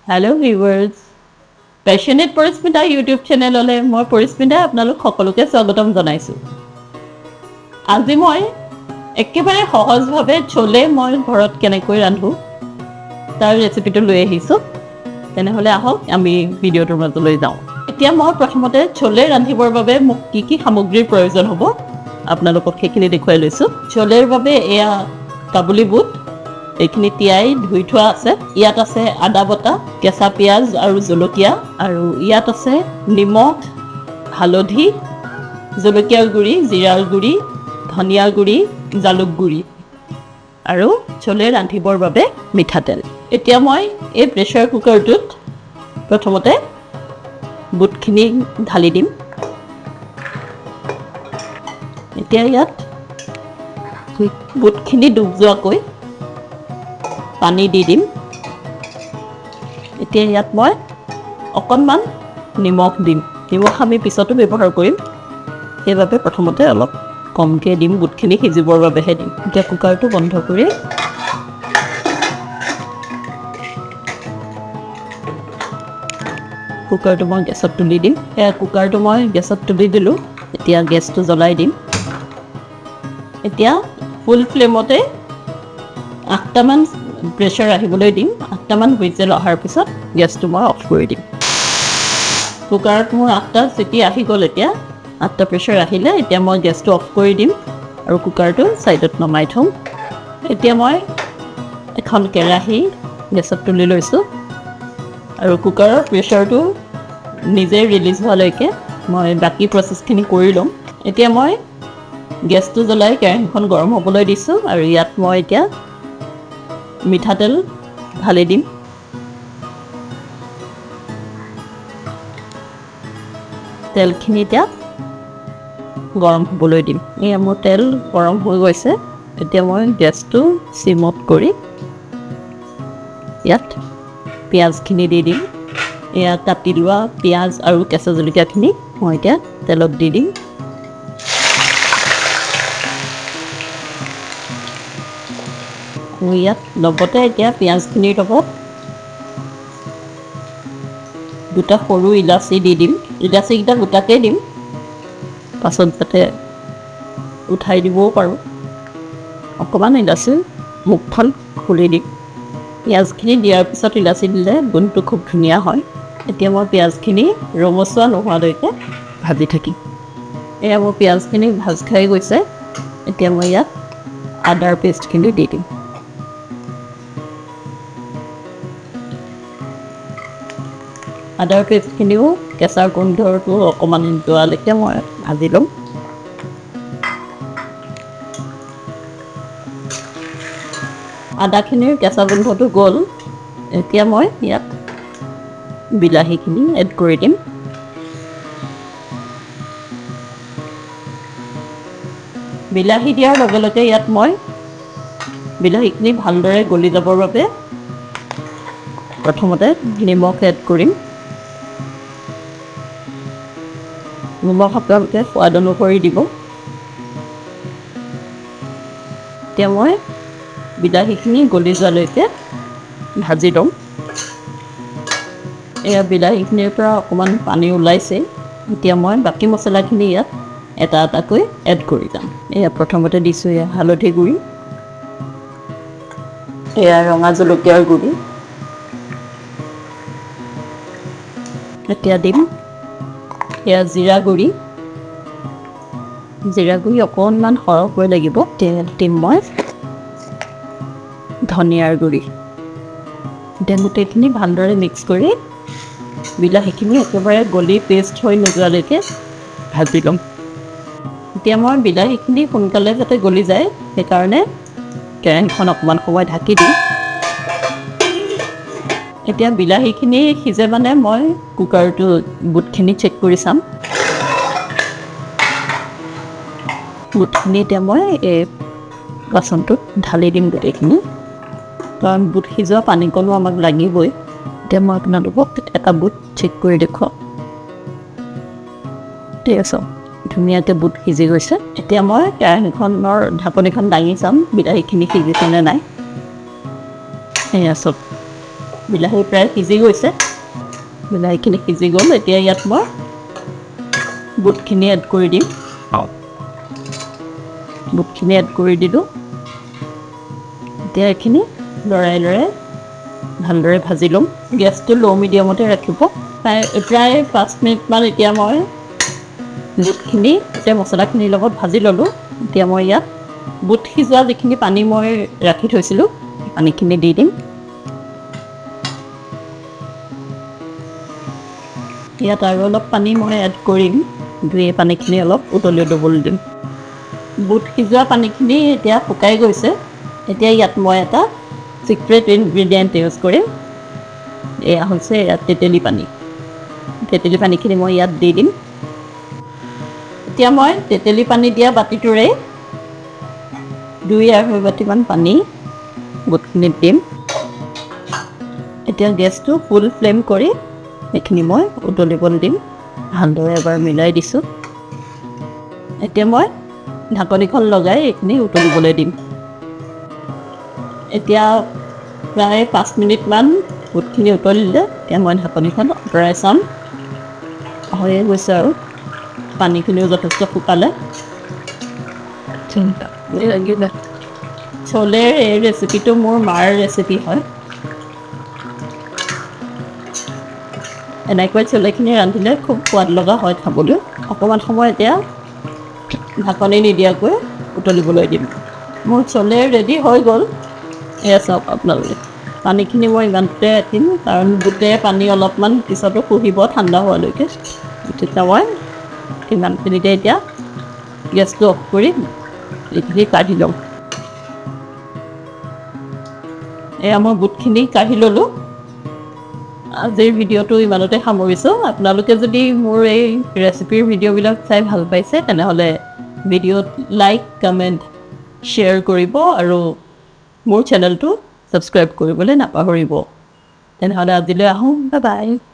Hello' viewers, passionate Parismita YouTube চেনেললৈ মই পৰিস্মিতাই আপোনালোক সকলোকে স্বাগতম জনাইছোঁ। আজি মই একেবাৰে সহজভাৱে চলে মই ঘৰত কেনেকৈ ৰান্ধোঁ তাৰ ৰেচিপিটো লৈ আহিছোঁ। তেনেহ'লে আহক আমি ভিডিঅ'টোৰ মাজলৈ যাওঁ। এতিয়া মই প্ৰথমতে চলে ৰান্ধিবৰ বাবে মোক কি কি সামগ্ৰীৰ প্ৰয়োজন হ'ব আপোনালোকক সেইখিনি দেখুৱাই লৈছোঁ। চলেৰ বাবে এয়া কাবুলী বুট, এইখিনি তিয়াই ধুই থোৱা আছে। ইয়াত আছে আদা বটা, কেঁচা পিঁয়াজ আৰু জলকীয়া, আৰু ইয়াত আছে নিমখ, হালধি, জলকীয়াৰ গুড়ি, জিৰাৰ গুড়ি, ধনিয়াৰ গুড়ি, জালুক গুড়ি আৰু চলে ৰান্ধিবৰ বাবে মিঠাতেল। এতিয়া মই এই প্ৰেছাৰ কুকাৰটোত প্ৰথমতে বুটখিনি ঢালি দিম। এতিয়া ইয়াত বুটখিনি ডুব যোৱাকৈ পানী দি দিম। এতিয়া ইয়াত মই অকণমান নিমখ দিম। নিমখ আমি পিছতো ব্যৱহাৰ কৰিম, সেইবাবে প্ৰথমতে অলপ কমকৈ দিম, বুটখিনি সিজিবৰ বাবেহে দিম। এতিয়া কুকাৰটো বন্ধ কৰি কুকাৰটো মই গেছত তুলি দিম। কুকাৰটো মই গেছত তুলি দিলোঁ। এতিয়া গেছটো জ্বলাই দিম। এতিয়া ফুল ফ্লেমতে 8টামান প্ৰেছাৰ আহিবলৈ দিম। 8টামান হুইচেল অহাৰ পিছত গেছটো মই অফ কৰি দিম। কুকাৰত মোৰ 8টা চিটি আহি গ'ল। এতিয়া 8টা প্ৰেছাৰ আহিলে এতিয়া মই গেছটো অফ কৰি দিম আৰু কুকাৰটো ছাইডত নমাই থ'ম। এতিয়া মই এখন কেৰাহী গেছত তুলি লৈছোঁ আৰু কুকাৰৰ প্ৰেছাৰটো নিজে ৰিলিজ হোৱালৈকে মই বাকী প্ৰচেছখিনি কৰি ল'ম। এতিয়া মই গেছটো জ্বলাই কেৰাহীখন গৰম হ'বলৈ দিছোঁ আৰু ইয়াত মই এতিয়া মিঠাতেল ঢালি দিম। তেলখিনি এতিয়া গৰম হ'বলৈ দিম। এয়া মোৰ তেল গৰম হৈ গৈছে। এতিয়া মই গেছটো চিমত কৰি ইয়াত পিঁয়াজখিনি দি দিম। এয়া কাটি লোৱা পিঁয়াজ আৰু কেঁচা জলকীয়াখিনি মই এতিয়া তেলত দি দিম। ইয়াত লগতে এতিয়া পিঁয়াজখিনিৰ লগত 2টা সৰু ইলাচি দি দিম। ইলাচিকেইটা গোটাকৈ দিম, পাছত যাতে উঠাই দিবও পাৰোঁ। অকণমান ইলাচিৰ মুখখন খুলি দিম। পিঁয়াজখিনি দিয়াৰ পিছত ইলাচি দিলে গোন্ধটো খুব ধুনীয়া হয়। এতিয়া মই পিঁয়াজখিনি ৰঙচুৱা নোহোৱালৈকে ভাজি থাকিম। এয়া মোৰ পিঁয়াজখিনি ভাজ খাই গৈছে। এতিয়া মই ইয়াত আদাৰ পেষ্টখিনি দি দিম। আদাৰ পেষ্টখিনিও কেঁচা গোন্ধটো অকণমান যোৱালৈকে মই ভাজি ল'ম। আদাখিনিৰ কেঁচা গোন্ধটো গ'ল। এতিয়া মই ইয়াত বিলাহীখিনি এড কৰি দিম। বিলাহী দিয়াৰ লগে লগে ইয়াত মই বিলাহীখিনি ভালদৰে গলি যাবৰ বাবে প্ৰথমতে নিমখ এড কৰিম। নিমখ আপোনালোকে সোৱাদ অনুসৰি দিব। এতিয়া মই বিলাহীখিনি গলি যোৱালৈকে ভাজি ল'ম। এয়া বিলাহীখিনিৰ পৰা অকণমান পানী ওলাইছে। এতিয়া মই বাকী মছলাখিনি ইয়াত এটা এটাকৈ এড কৰি যাম। এয়া প্ৰথমতে দিছোঁ এয়া হালধি গুড়ি, এয়া ৰঙা জলকীয়াৰ গুড়ি, এতিয়া দিম এয়া জিৰা গুড়ি। জিৰা গুড়ি অকণমান সৰহকৈ লাগিব। দিম মই ধনিয়াৰ গুড়ি। এতিয়া গোটেইখিনি ভালদৰে মিক্স কৰি বিলাহীখিনি একেবাৰে গলি পেষ্ট হৈ নোযোৱালৈকে ভাজি ল'ম। এতিয়া মই বিলাহীখিনি সোনকালে যাতে গলি যায় সেইকাৰণে কেৰাহীখন অকণমান সময় ঢাকি দিম। এতিয়া বিলাহীখিনি সিজে মানে মই কুকাৰটো বুটখিনি চেক কৰি চাম। বুটখিনি এতিয়া মই এই বাচনটোত ঢালি দিম গোটেইখিনি, কাৰণ বুট সিজোৱা পানীকণো আমাক লাগিবই। এতিয়া মই আপোনালোকক এটা বুট চেক কৰি দেখুৱাম। ঠিক আছে, ধুনীয়াকৈ বুট সিজি গৈছে। এতিয়া মই কেৰাহীখনৰ ঢাকনিখন দাঙি চাম বিলাহীখিনি সিজিছেনে নাই। এয়া চব বিলাহী প্ৰায় সিজি গৈছে, বিলাহীখিনি সিজি গ'ল। এতিয়া ইয়াত মই বুটখিনি এড কৰি দিম। বুটখিনি এড কৰি দিলোঁ। এতিয়া এইখিনি লৰাই ভালদৰে ভাজি ল'ম। গেছটো ল' মিডিয়ামতে ৰাখিব। প্ৰায় 5 মিনিটমান এতিয়া মই বুটখিনি এতিয়া মছলাখিনিৰ লগত ভাজি ল'লোঁ। এতিয়া মই ইয়াত বুট সিজোৱা যিখিনি পানী মই ৰাখি থৈছিলোঁ, পানীখিনি দি দিম। ইয়াত আৰু অলপ পানী মই এড কৰিম, এই পানীখিনি অলপ উতলিবলৈ দিম। বুট সিজোৱা পানীখিনি এতিয়া শুকাই গৈছে। এতিয়া ইয়াত মই এটা চিক্ৰেট ইনগ্ৰিডিয়েণ্ট ইউজ কৰিম। এয়া হৈছে ইয়াত তেতেলী পানী। তেতেলী পানীখিনি মই ইয়াত দি দিম। এতিয়া মই তেতেলী পানী দিয়া বাতিটোৰে 2-2.5 বাতিমান পানী বুটখিনিত দিম। এতিয়া গেছটো ফুল ফ্লেম কৰি এইখিনি মই উতলিবলৈ দিম। ভালদৰে এবাৰ মিলাই দিছোঁ। এতিয়া মই ঢাকনিখন লগাই এইখিনি উতলিবলৈ দিম। এতিয়া প্ৰায় 5 মিনিটমান বুটখিনি উতলিলে এতিয়া মই ঢাকনিখন আঁতৰাই চাম। হৈয়ে গৈছে আৰু পানীখিনিও যথেষ্ট শুকালে। চোলেৰ এই ৰেচিপিটো মোৰ মাৰ ৰেচিপি হয়। এনেকৈ চোলেখিনি ৰান্ধিলে খুব সোৱাদ লগা হয় খাবলৈ। অকণমান সময় এতিয়া ঢাকনি নিদিয়াকৈ উতলিবলৈ দিম। মোৰ চোলে ৰেডি হৈ গ'ল। এয়া চাওক আপোনালোকে, পানীখিনি মই ইমানতে ৰাখিম কাৰণ বুটে পানী অলপমান পিছতো শুহিব ঠাণ্ডা হোৱালৈকে। তেতিয়া মই ইমানখিনিতে এতিয়া গেছটো অফ কৰি এইখিনি কাঢ়ি লওঁ। এয়া মই বুটখিনি কাঢ়ি ল'লোঁ। আজিৰ ভিডিঅ'টো ইমানতে সামৰিছোঁ। আপোনালোকে যদি মোৰ এই ৰেচিপিৰ ভিডিঅ'বিলাক চাই ভাল পাইছে তেনেহ'লে ভিডিঅ'ত লাইক, কমেণ্ট, শ্বেয়াৰ কৰিব আৰু মোৰ চেনেলটো ছাবস্ক্ৰাইব কৰিবলৈ নাপাহৰিব। তেনেহ'লে আজিলৈ আহোঁ। Bye bye.